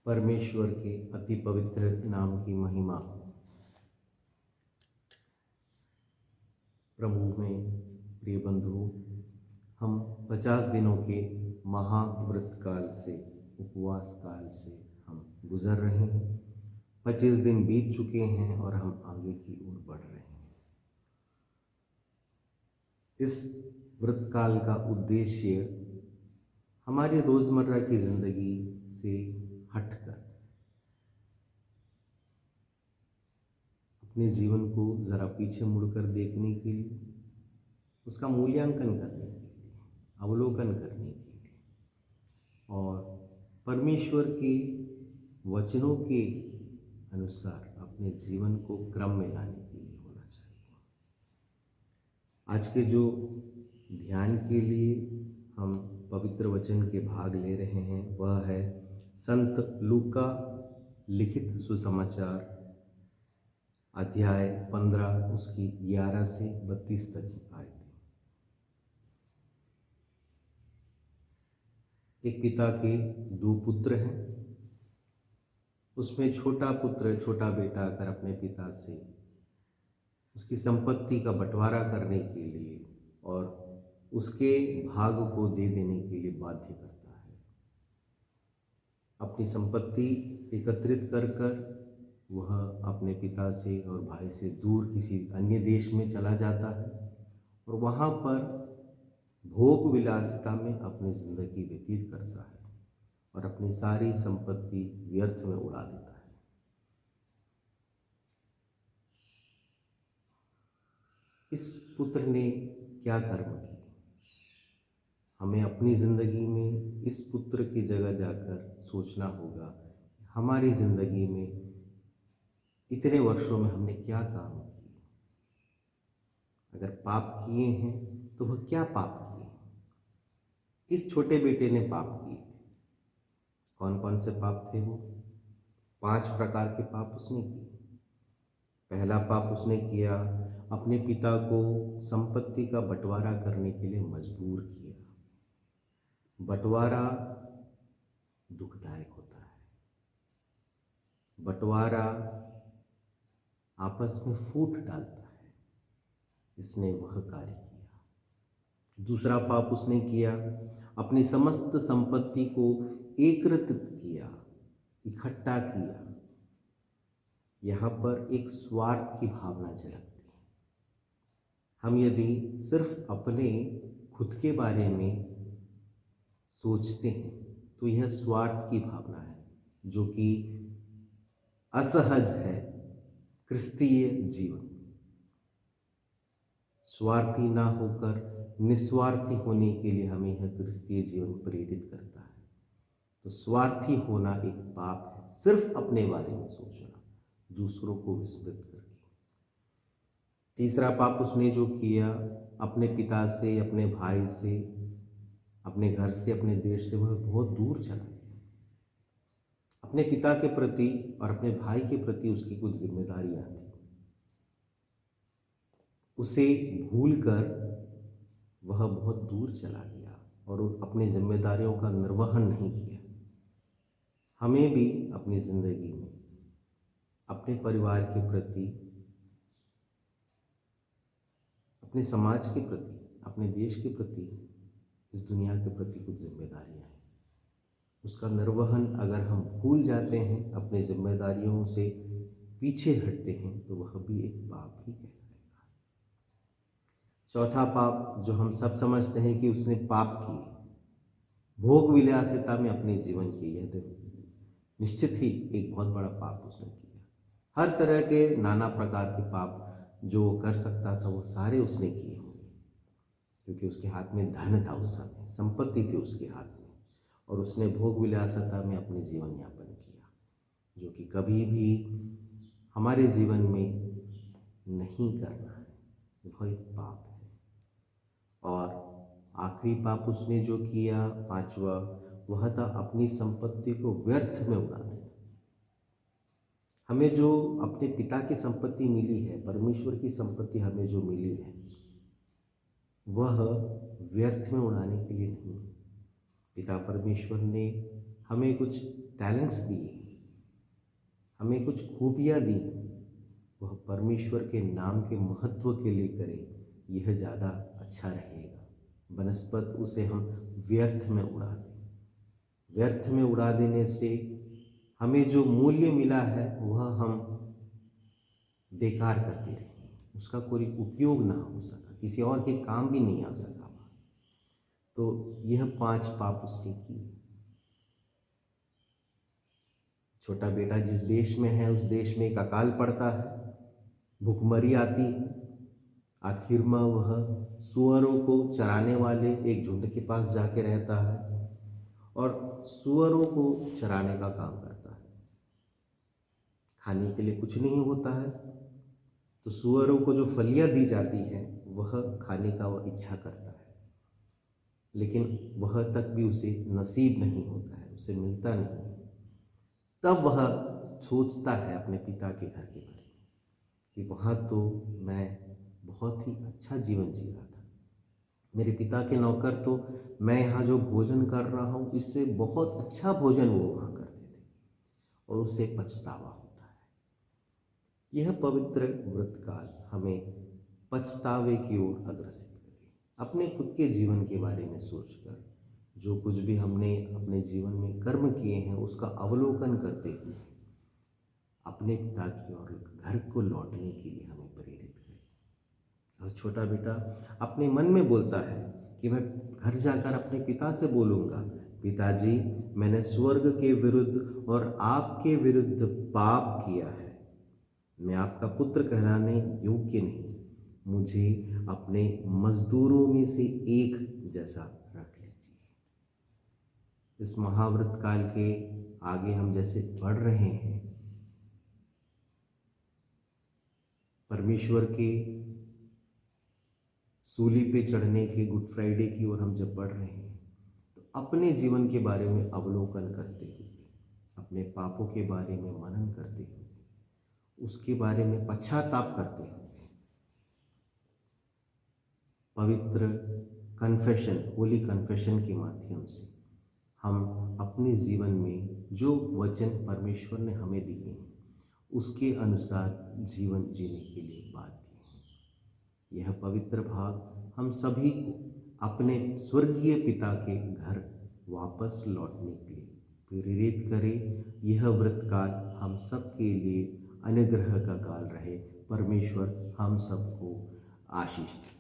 परमेश्वर के अति पवित्र नाम की महिमा। प्रभु में प्रिय बंधुओं, हम 50 दिनों के महाव्रत काल से, उपवास काल से हम गुजर रहे हैं। 25 दिन बीत चुके हैं और हम आगे की ओर बढ़ रहे हैं। इस व्रत काल का उद्देश्य हमारी रोज़मर्रा की ज़िंदगी से हटकर अपने जीवन को ज़रा पीछे मुड़कर देखने के लिए, उसका मूल्यांकन करने के लिए, अवलोकन करने के लिए और परमेश्वर के वचनों के अनुसार अपने जीवन को क्रम में लाने के लिए होना चाहिए। आज के जो ध्यान के लिए हम पवित्र वचन के भाग ले रहे हैं वह है संत लूका लिखित सुसमाचार अध्याय 15 उसकी 11 से 32 तक की आयतें। एक पिता के 2 पुत्र हैं। उसमें छोटा पुत्र, छोटा बेटा आकर अपने पिता से उसकी संपत्ति का बंटवारा करने के लिए और उसके भाग को दे देने के लिए बाध्य करता है। अपनी संपत्ति एकत्रित कर वह अपने पिता से और भाई से दूर किसी अन्य देश में चला जाता है और वहाँ पर भोग विलासिता में अपनी ज़िंदगी व्यतीत करता है और अपनी सारी संपत्ति व्यर्थ में उड़ा देता है। इस पुत्र ने क्या कर्म किया? हमें अपनी ज़िंदगी में इस पुत्र की जगह जाकर सोचना होगा, हमारी ज़िंदगी में इतने वर्षों में हमने क्या काम किए। अगर पाप किए हैं तो वह क्या पाप किए? इस छोटे बेटे ने पाप किए थे। कौन कौन से पाप थे वो? 5 प्रकार के पाप उसने किए। पहला पाप उसने किया, अपने पिता को संपत्ति का बंटवारा करने के लिए मजबूर किया। बंटवारा दुखदायक होता है। बंटवारा आपस में फूट डालता है। इसने वह कार्य किया। दूसरा पाप उसने किया, अपनी समस्त संपत्ति को एकत्रित किया, इकट्ठा किया। यहाँ पर एक स्वार्थ की भावना झलकती है। हम यदि सिर्फ अपने खुद के बारे में सोचते हैं तो यह स्वार्थ की भावना है, जो कि असहज है क्रिस्तीय जीवन। स्वार्थी ना होकर निस्वार्थी होने के लिए हमें यह क्रिस्तीय जीवन प्रेरित करता है। तो स्वार्थी होना एक पाप है, सिर्फ अपने बारे में सोचना, दूसरों को विस्मृत करके। तीसरा पाप उसने जो किया, अपने पिता से, अपने भाई से, अपने घर से, अपने देश से वह बहुत दूर चला गया। अपने पिता के प्रति और अपने भाई के प्रति उसकी कुछ जिम्मेदारियां थी, उसे भूलकर वह बहुत दूर चला गया और अपनी जिम्मेदारियों का निर्वहन नहीं किया। हमें भी अपनी ज़िंदगी में अपने परिवार के प्रति, अपने समाज के प्रति, अपने देश के प्रति, इस दुनिया के प्रति कुछ जिम्मेदारियां हैं। उसका निर्वहन अगर हम भूल जाते हैं, अपनी जिम्मेदारियों से पीछे हटते हैं, तो वह भी एक पाप ही कहलाएगा। चौथा पाप जो हम सब समझते हैं कि उसने पाप किए, भोग विलासिता में अपने जीवन की, यह निश्चित ही एक बहुत बड़ा पाप उसने किया। हर तरह के नाना प्रकार के पाप जो वो कर सकता था वो सारे उसने किए होंगे, क्योंकि उसके हाथ में धन था, उस समय संपत्ति थी उसके हाथ में, और उसने भोग विलासिता में अपने जीवन यापन किया, जो कि कभी भी हमारे जीवन में नहीं करना है। वह एक पाप है। और आखिरी पाप उसने जो किया, 5वां, वह था अपनी संपत्ति को व्यर्थ में उड़ा देना। हमें जो अपने पिता की संपत्ति मिली है, परमेश्वर की संपत्ति हमें जो मिली है, वह व्यर्थ में उड़ाने के लिए नहीं। पिता परमेश्वर ने हमें कुछ टैलेंट्स दिए, हमें कुछ खूबियाँ दी, वह परमेश्वर के नाम के महत्व के लिए करें, यह ज़्यादा अच्छा रहेगा। बनस्पत उसे हम व्यर्थ में उड़ा दें। व्यर्थ में उड़ा देने से हमें जो मूल्य मिला है वह हम बेकार करते रहे, उसका कोई उपयोग ना हो सका, किसी और के काम भी नहीं आ सका। तो यह 5 पाप उसने किए। छोटा बेटा जिस देश में है उस देश में एक अकाल पड़ता है, भूखमरी आती है, आखिर में वह सुअरों को चराने वाले एक झुंड के पास जाके रहता है और सुअरों को चराने का काम करता है। खाने के लिए कुछ नहीं होता है तो सुअरों को जो फलियां दी जाती हैं वह खाने का वह इच्छा करता है, लेकिन वह तक भी उसे नसीब नहीं होता है, उसे मिलता नहीं। तब वह सोचता है अपने पिता के घर के बारे में कि वहाँ तो मैं बहुत ही अच्छा जीवन जी रहा था, मेरे पिता के नौकर तो मैं यहाँ जो भोजन कर रहा हूँ इससे बहुत अच्छा भोजन वो वहाँ करते थे, और उसे पछतावा होता है। यह पवित्र व्रतकाल हमें पछतावे की ओर अग्रसित करे। अपने खुद के जीवन के बारे में सोचकर जो कुछ भी हमने अपने जीवन में कर्म किए हैं उसका अवलोकन करते हुए अपने पिता की ओर घर को लौटने के लिए हमें प्रेरित करें। और छोटा बेटा अपने मन में बोलता है कि मैं घर जाकर अपने पिता से बोलूँगा, पिताजी मैंने स्वर्ग के विरुद्ध और आपके विरुद्ध पाप किया है, मैं आपका पुत्र कहलाने योग्य नहीं, मुझे अपने मजदूरों में से एक जैसा रख लीजिए। इस महाव्रत काल के आगे हम जैसे बढ़ रहे हैं, परमेश्वर के सूली पे चढ़ने के गुड फ्राइडे की ओर हम जब बढ़ रहे हैं तो अपने जीवन के बारे में अवलोकन करते हुए, अपने पापों के बारे में मनन करते हुए, उसके बारे में पश्चाताप करते हुए, पवित्र कन्फेशन, होली कन्फेशन के माध्यम से हम अपने जीवन में जो वचन परमेश्वर ने हमें दिए हैं उसके अनुसार जीवन जीने के लिए बाध्य हैं। यह पवित्र भाग हम सभी को अपने स्वर्गीय पिता के घर वापस लौटने के लिए प्रेरित करे। यह व्रतकाल हम सब के लिए अनुग्रह का काल रहे। परमेश्वर हम सबको आशीष दे।